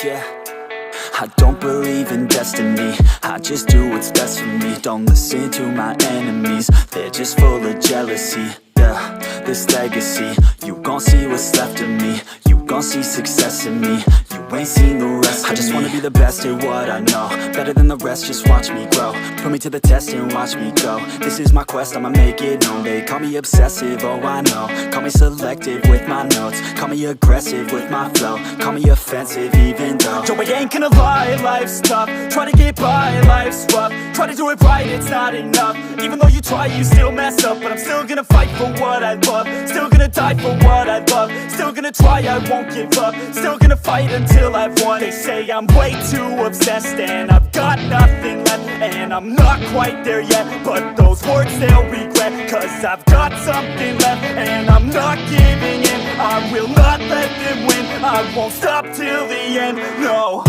Yeah, I don't believe in destiny, I just do what's best for me. Don't listen to my enemies, they're just full of jealousy. Yeah, this legacy, you gon' see what's left of me. You gon' see success in me, you ain't seen the rest of me. I just wanna be the best at what I know, better than the rest, just watch me grow. Put me to the test and watch me go. This is my quest, I'ma make it known. They call me obsessive, oh I know. Call me selective with my notes, call me aggressive with my flow. Call me offensive even though Joe, I ain't gonna lie, life's tough. Try to get by, life's rough. Try to do it right, it's not enough. Even though you try, you still mess up. But I'm still gonna fight for what I love, still gonna die for what I love. Still gonna try, I won't give up. Still gonna fight until I've won. They say I'm way too obsessed and I've got nothing left, and I'm not quite there yet, but those words they'll regret. Cause I've got something left and I'm not giving in. I will not let them win, I won't stop till the end, no.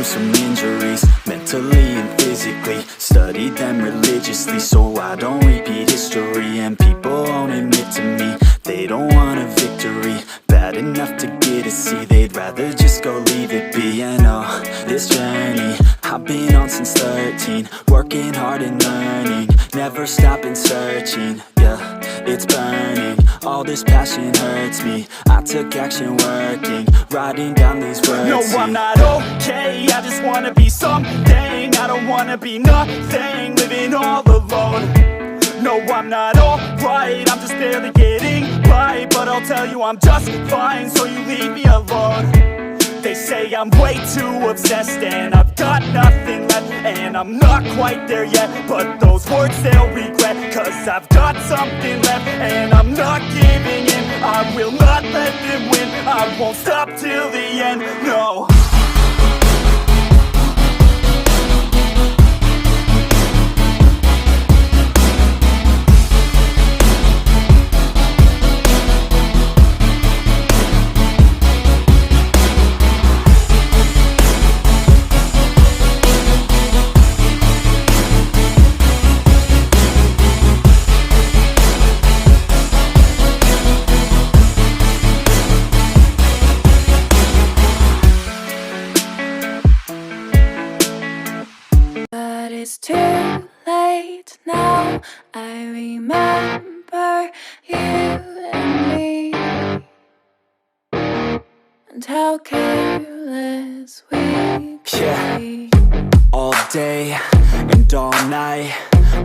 Some injuries, mentally and physically. Studied them religiously so I don't repeat history. And people won't admit to me they don't want a victory bad enough to get a C. They'd rather just go leave it be. And oh, this journey I've been on since 13, working hard and learning, never stopping searching. Yeah, it's burning, all this passion hurts me. I took action working, writing down these words. No, I'm not okay, I just wanna be something. I don't wanna be nothing, living all alone. No, I'm not alright, I'm just barely getting by. But I'll tell you I'm just fine, so you leave me alone. They say I'm way too obsessed and I've got nothing left, and I'm not quite there yet, but those words they'll regret. Cause I've got something left and I'm not giving in. I will not let them win, I won't stop till the end, no. It's too late now, I remember you and me, and how careless we could be. All day and all night,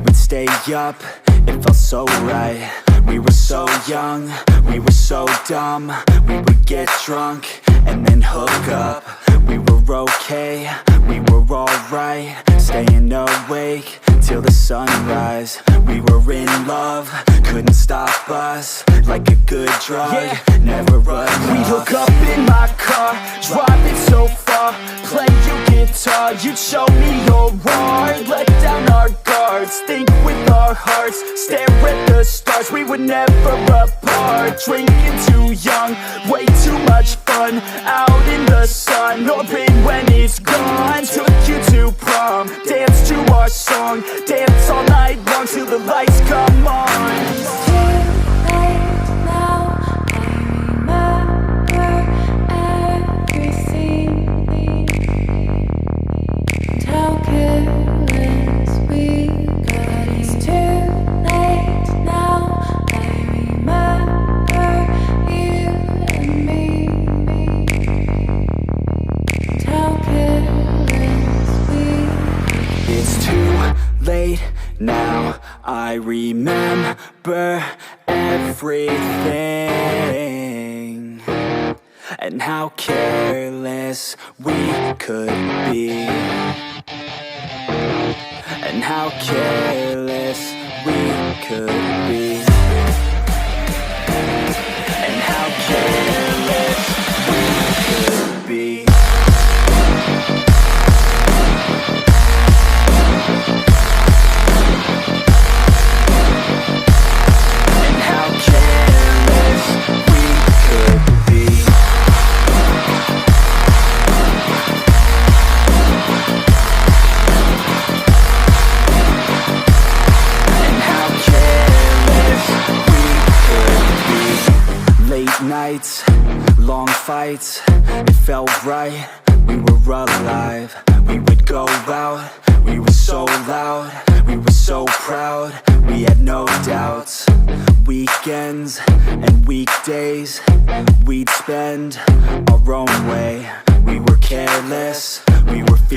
we'd stay up, it felt so right. We were so young, we were so dumb. We would get drunk and then hook up. We were okay, we were alright, staying awake till the sunrise. We were in love, couldn't stop us, like a good drug, never run off. We'd hook up in my car, drive it so far, play your guitar, you'd show me your art. Let down our guards, think with our hearts, stare at the stars. We were never apart, drinking too young, way too much fun, out in the sun, open when it's gone. Took you to prom, dance to our song, dance all night long till the lights come on. It's too late now, I remember everything, and how careless we got. It's too late now, I remember you and me, and how careless we got. It's too late now, I remember everything, and how careless we could be, and how careless we could be, and how careless we could be. nights, long fights, it felt right, we were alive. We would go out, we were so loud, we were so proud, we had no doubts. Weekends and weekdays, we'd spend our own way. We were careless, we were fearless.